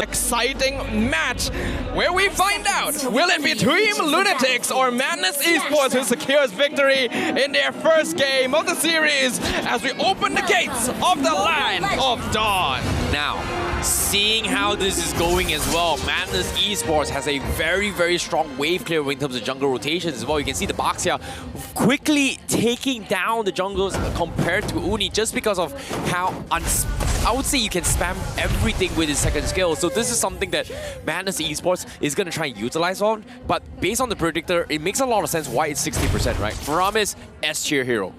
exciting match where we find out, will it be Team Lunatix or Madnes Esports who secures victory in their first game of the series as we open the gates of the Land of Dawn. Now, seeing how this is going as well, Madnes Esports has a very, very strong wave clear in terms of jungle rotations as well. You can see the box here quickly taking down the jungles compared to Uni just because of how I would say you can spam everything with his second skill. So this is something that Madnes Esports is going to try and utilize on. But based on the predictor, it makes a lot of sense why it's 60%, right? Faramis, S tier hero.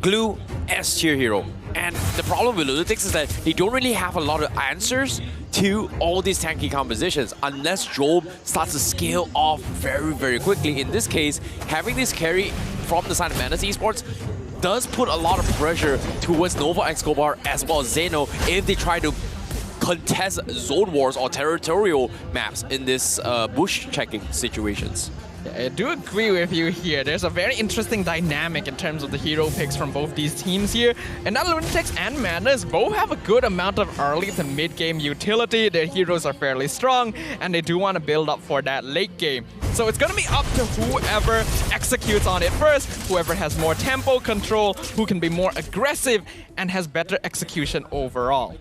Glue, S tier hero. And the problem with Lunatix is that they don't really have a lot of answers to all these tanky compositions unless Job starts to scale off very, very quickly. In this case, having this carry from the side of Madnes Esports does put a lot of pressure towards Nova Escobar as well as Zeno if they try to contest zone wars or territorial maps in this bush checking situations. I do agree with you here. There's a very interesting dynamic in terms of the hero picks from both these teams here. And now Lunatix and Madnes both have a good amount of early to mid-game utility. Their heroes are fairly strong, and they do want to build up for that late game. So it's going to be up to whoever executes on it first, whoever has more tempo control, who can be more aggressive, and has better execution overall.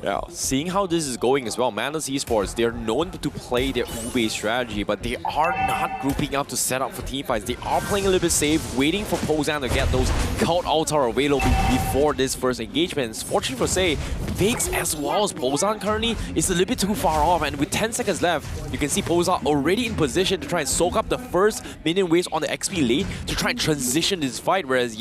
Yeah, seeing how this is going as well, Madnes Esports, they're known to play their Ube strategy, but they are not grouping up to set up for teamfights. They are playing a little bit safe, waiting for Pozan to get those Cult Altar available before this first engagement. Fortunately for say, Fakes as well as Pozan currently is a little bit too far off, and with 10 seconds left, you can see Pozan already in position to try and soak up the first minion waves on the XP lane to try and transition this fight, whereas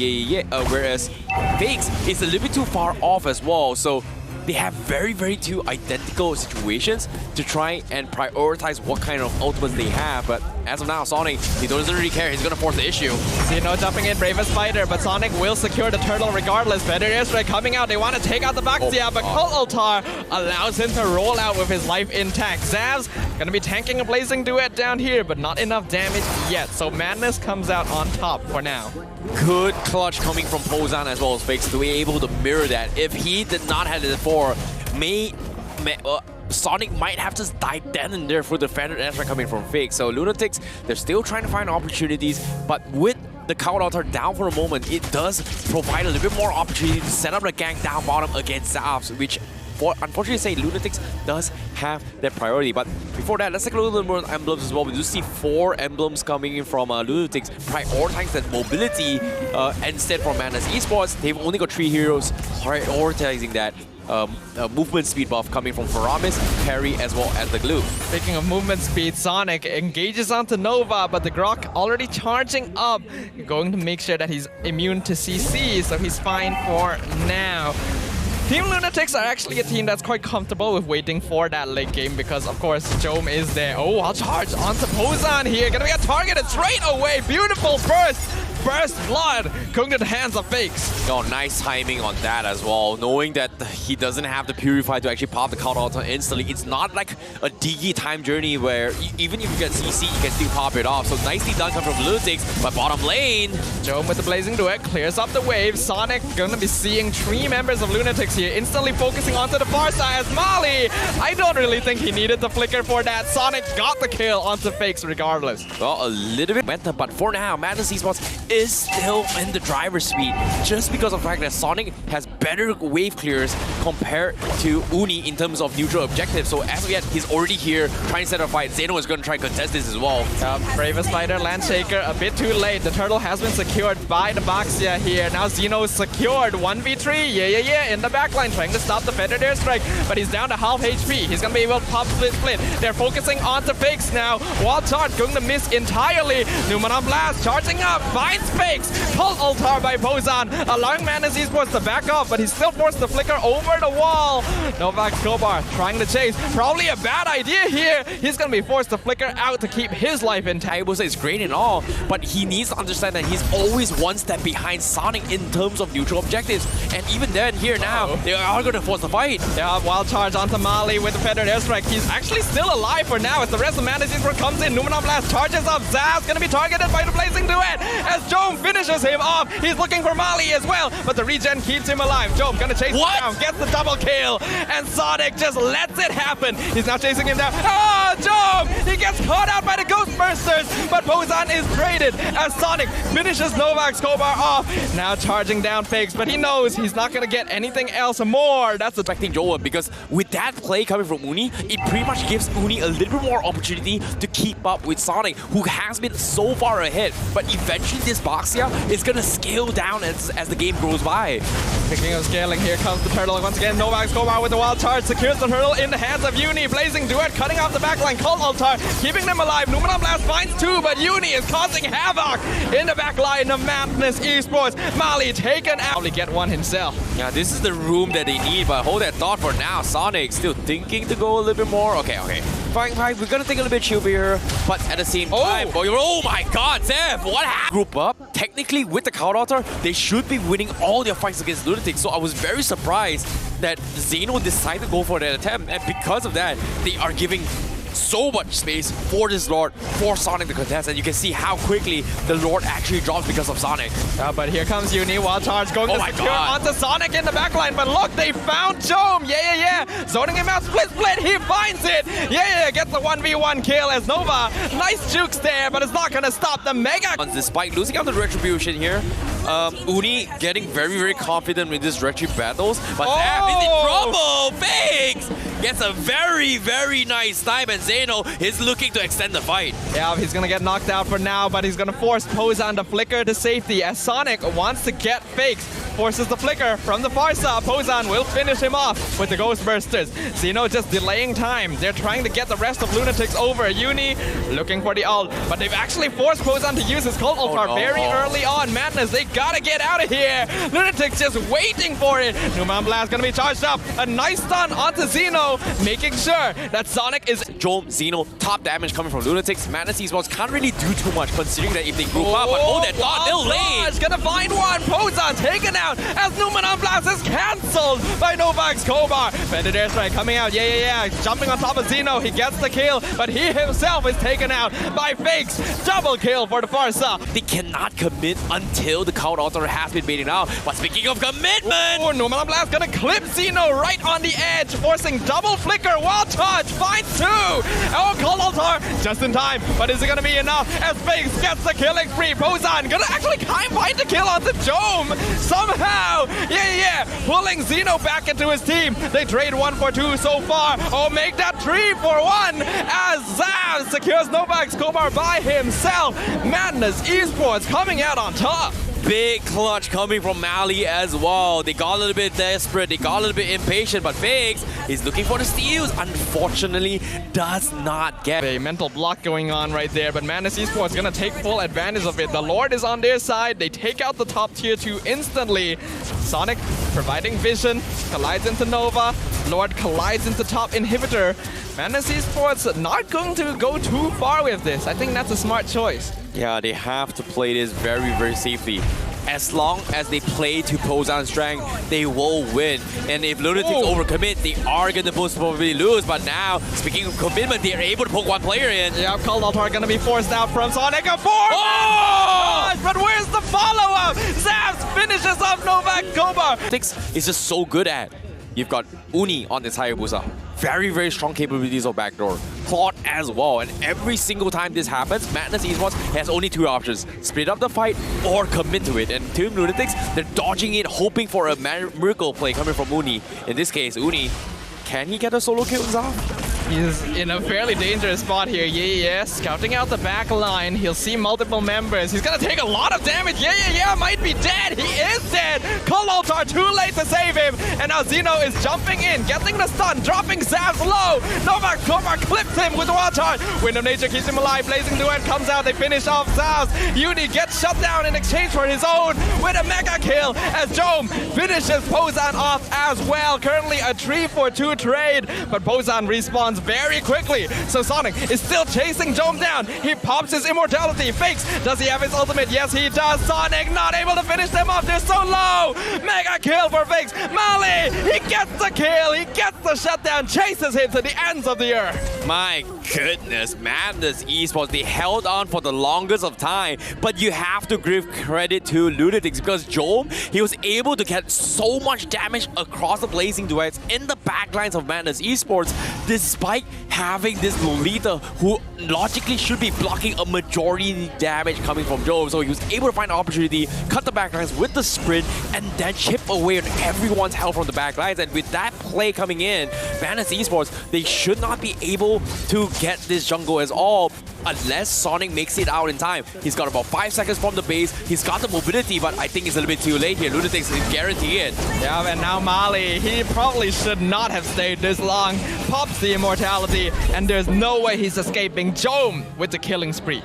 Fakes is a little bit too far off as well. So they have very, very two identical situations to try and prioritize what kind of ultimates they have. But as of now, Sonic, he doesn't really care. He's going to force the issue. Zeno jumping in, bravest fighter, but Sonic will secure the turtle regardless. Better airstrike coming out. They want to take out the Baxia, but Cult Altar allows him to roll out with his life intact. Zav's going to be tanking a Blazing Duet down here, but not enough damage yet. So Madness comes out on top for now. Good clutch coming from Pozan as well as Fakes to be able to mirror that. If he did not have it before, Sonic might have just died then and there for the Feathered Ezra coming from Fakes. So Lunatix, they're still trying to find opportunities, but with the Cult Altar down for a moment, it does provide a little bit more opportunity to set up the gang down bottom against Zavs, which unfortunately say Lunatix does have that priority. But before that, let's take a little bit more emblems as well. We do see 4 emblems coming in from Lunatix, prioritize that mobility instead from Madnes Esports. They've only got 3 heroes prioritizing that movement speed buff coming from Faramis, Perry, as well as the Glue. Speaking of movement speed, Sonic engages onto Nova, but the Grok already charging up, going to make sure that he's immune to CC, so he's fine for now. Team Lunatix are actually a team that's quite comfortable with waiting for that late game because, of course, Jome is there. Oh, I'll charge onto Pozan here. Gonna get targeted straight away. Beautiful burst. First blood going to the hands of Fakes. Oh, nice timing on that as well. Knowing that he doesn't have the Purify to actually pop the Cult Altar instantly. It's not like a Digi time journey where even if you get CC, you can still pop it off. So nicely done coming from Lunatix, but bottom lane. Jome with the Blazing Duet clears up the wave. Sonic gonna be seeing 3 members of Lunatix here, instantly focusing onto the far side as Molly. I don't really think he needed the flicker for that. Sonic got the kill onto Fakes regardless. Well, a little bit better, but for now, Madnes Esports is still in the driver's seat just because of the fact that Sonic has better wave clears compared to Uni in terms of neutral objectives. So as of yet, he's already here trying to set a fight. Zeno is going to try and contest this as well. Bravest fighter, Landshaker, a bit too late. The turtle has been secured by the Baxia here. Now Zeno is secured. 1v3, yeah, in the backline, trying to stop the Feathered Airstrike, but he's down to half HP. He's going to be able to pop split. They're focusing onto Fakes now. Wild Charge going to miss entirely. Numanon Blast charging up, finds Fakes. Cult Altar by Pozan, allowing Madnes Esports to back off, but he still forced the flicker over the wall. Novak Kobar trying to chase. Probably a bad idea here. He's going to be forced to flicker out to keep his life intact. I will say it's great and all, but he needs to understand that he's always one step behind Sonic in terms of neutral objectives. And even then, here now, they are going to force the fight. Yeah, Wild Charge onto Mali with the Feathered Airstrike. He's actually still alive for now as the rest of Madnes Esports comes in. Numanon Blast charges up. Zaz going to be targeted by the Blazing Duet as Jome finishes him off. He's looking for Mali as well, but the regen keeps him alive. Jome gonna chase him down, gets the double kill, and Sonic just lets it happen. He's now chasing him down. Oh, Jome! He gets caught out by the Ghost Bursters, but Pozan is traded as Sonic finishes Novak Skobar off. Now charging down Fakes, but he knows he's not gonna get anything else more. That's Affecting Joel, because with that play coming from Uni, it pretty much gives Uni a little bit more opportunity to keep up with Sonic, who has been so far ahead. But eventually this Baxia is gonna scale down as the game goes by. Speaking of scaling, here comes the turtle. Once again, Novak Skobar with the wild charge secures the turtle in the hands of Uni. Blazing Duet cutting off the backline. Cult Altar keeping them alive. Numenon Blast finds two, but Uni is causing havoc in the backline of Madnes Esports. Mali taken out. Probably get one himself. Yeah, this is the room that they need, but hold that thought for now. Sonic still thinking to go a little bit more. Okay. Fine. We're gonna take a little bit chill here, but at the same time, oh my god, Zeph, what happened? Group up. Technically, with the Cloud Altar, they should be winning all their fights against Lunatix, so I was very surprised that Xeno decided to go for that attempt, and because of that, they are giving so much space for this Lord, for Sonic to contest, and you can see how quickly the Lord actually drops because of Sonic. But here comes Uni, wild charge going to secure onto Sonic in the backline, but look, they found Jome, yeah. Zoning him out, split, he finds it, yeah, gets the 1v1 kill as Nova, nice jukes there, but it's not gonna stop the Mega. Despite losing out the Retribution here, Uni getting very confident with this Retri battles, but Zap is in trouble. Fakes gets a very nice time, and Xeno is looking to extend the fight. Yeah, he's gonna get knocked out for now, but he's gonna force Pozan to flicker to safety as Sonic wants to get Fakes. Forces the flicker from the far side. Pozan will finish him off with the Ghost Bursters. Xeno just delaying time. They're trying to get the rest of Lunatix over. Uni looking for the ult, but they've actually forced Pozan to use his Cult Altar very early on. Madness, they gotta get out of here. Lunatix just waiting for it. Numenon Blast gonna be charged up. A nice stun onto Xeno, making sure that Sonic is... Jome, Xeno, top damage coming from Lunatix. Madness Esports can't really do too much considering that if they group up, but hold that thought, they'll lane. Gonna find one. Pozan taken out as Numenon Blast is cancelled by Novak Skobar. Bended airstrike coming out, yeah. Jumping on top of Xeno, he gets the kill, but he himself is taken out by Fakes. Double kill for the Farsa. They cannot commit until the Cloud Altar has been made now. But speaking of commitment, Numenon Blast gonna clip Xeno right on the edge, forcing double flicker, wild charge, finds two. Cult Altar just in time, but is it gonna be enough as Fakes gets the killing spree? Pozan gonna actually find the kill onto Jome somehow. Yeah, pulling Xeno back into his team. They trade 1 for 2 so far. Make that 3 for 1 as Zav secures Novak Skobar by himself. Madness Esports coming out on top. Big clutch coming from Mali as well. They got a little bit desperate, they got a little bit impatient, but Fakes is looking for the steals. Unfortunately, does not get a mental block going on right there, but Madness Esports gonna take full advantage of it. The Lord is on their side. They take out the top tier 2 instantly. Sonic providing vision, collides into Nova. Lord collides into top inhibitor. Madness Esports not going to go too far with this. I think that's a smart choice. Yeah, they have to play this very safely. As long as they play to Pozan's strength, they will win. And if Lunatix overcommit, they are going to most probably lose. But now, speaking of commitment, they are able to poke one player in. Yeah, Cult Altar going to be forced out from Sonic. A 4! Oh! But where's the follow-up? Zaps finishes off Novak Skobar. Lunatix is just so good at. You've got Uni on this Hayabusa. Very strong capabilities of backdoor. Claude as well. And every single time this happens, Madness Esports has only 2 options. Split up the fight or commit to it. And Team Lunatix, they're dodging it, hoping for a miracle play coming from Uni. In this case, Uni, can he get a solo kill off? He's in a fairly dangerous spot here. Yeah. Scouting out the back line. He'll see multiple members. He's gonna take a lot of damage. Yeah. Might be dead. He is dead. Cult Altar too late to save him. And now Xeno is jumping in, getting the stun, dropping Zaps low. Novak Skobar clips him with the wild charge. Wind of Nature keeps him alive. Blazing Duet comes out. They finish off Zaps. Uni gets shut down in exchange for his own with a mega kill as Jome finishes Pozan off as well. Currently a 3 for 2 trade, but Pozan respawns cooldowns very quickly. So Sonic is still chasing Jome down. He pops his immortality. Fakes. Does he have his ultimate? Yes, he does. Sonic not able to finish them off. They're so low. Mega kill for Fakes. Mali, he gets the kill. He gets the shutdown. Chases him to the ends of the earth. My goodness, Madnes Esports, they held on for the longest of time, but you have to give credit to Lunatix because Jome, he was able to get so much damage across the blazing duets in the backlines of Madnes Esports, despite having this Lolita who logically should be blocking a majority damage coming from Jome. So he was able to find an opportunity, cut the backlines with the sprint, and then chip away on everyone's health from the backlines. And with that play coming in, Madnes Esports, they should not be able to get this jungle as all unless Sonic makes it out in time. He's got about 5 seconds from the base. He's got the mobility, but I think it's a little bit too late here. Lunatix is guaranteed it. Yeah, and now Mali, he probably should not have stayed this long. Pops the immortality, and there's no way he's escaping Jome with the killing spree.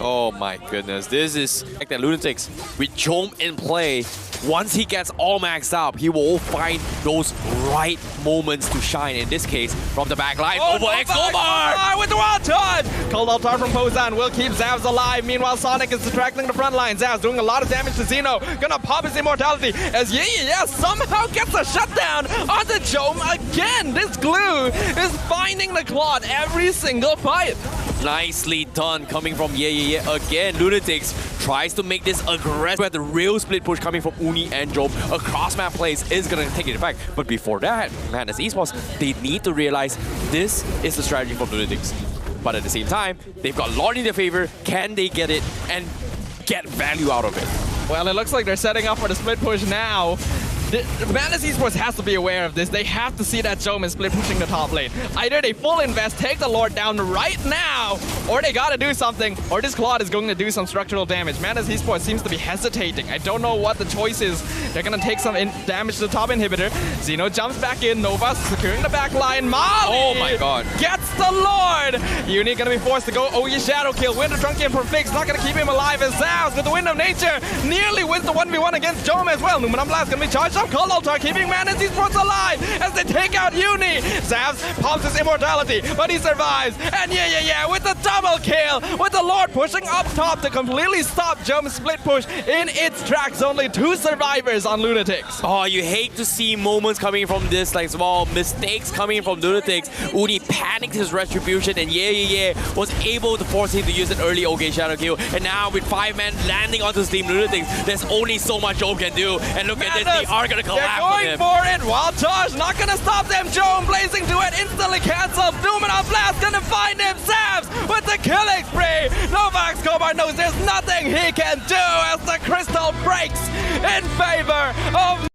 Oh my goodness, this is like that Lunatix with Jome in play. Once he gets all maxed out, he will find those right moments to shine. In this case, from the back line, over X-Omar! With the wild charge! Cold Altar from Pozan will keep Zavs alive. Meanwhile, Sonic is distracting the front line. Zavs doing a lot of damage to Zeno. Gonna pop his immortality as Yeah somehow gets a shutdown on the Jome again. This glue is finding the Claude every single fight. Nicely done coming from Yeah. Again, Lunatix tries to make this aggressive. But the real split push coming from Uni and Jome across map plays is going to take it back. But before that, Madnes Esports, they need to realize this is the strategy from Lunatix. But at the same time, they've got Lord in their favor. Can they get it and get value out of it? Well, it looks like they're setting up for the split push now. Madnes Esports has to be aware of this. They have to see that Jome is split pushing the top lane. Either they full invest, take the Lord down right now, or they gotta do something, or this Claude is going to do some structural damage. Madnes Esports seems to be hesitating. I don't know what the choice is. They're gonna take some damage to the top inhibitor. Zeno jumps back in. Nova securing the back line. Mali! Oh my god. Gets the Lord! Uni gonna be forced to go. Oh, yeah, Shadow Kill. Winter Trunkian from Fix. Not gonna keep him alive as Zavs with the Wind of Nature nearly wins the 1v1 against Jome as well. Numenum Blast gonna be charged up. Cold Altar keeping Madnes Esports alive as they take out Uni. Zavs pops his immortality, but he survives. And yeah, with the double kill, with the Lord pushing up top to completely stop Jome's split push in its tracks. Only 2 survivors on Lunatix. Oh, you hate to see moments coming from this, like small mistakes coming from Lunatix. Uni panicked his retribution, and yeah was able to force him to use an early OK Shadow Kill. And now with 5 men landing onto Team Lunatix, there's only so much Jome can do. And look at this, they are gonna collapse. They're going for it. Wild Charge not gonna stop them. Jome blazing duet instantly canceled. Numenum Blast gonna find him. Zavs with the killing spree. Novak Skobar knows there's nothing he can do as the crystal breaks in favor of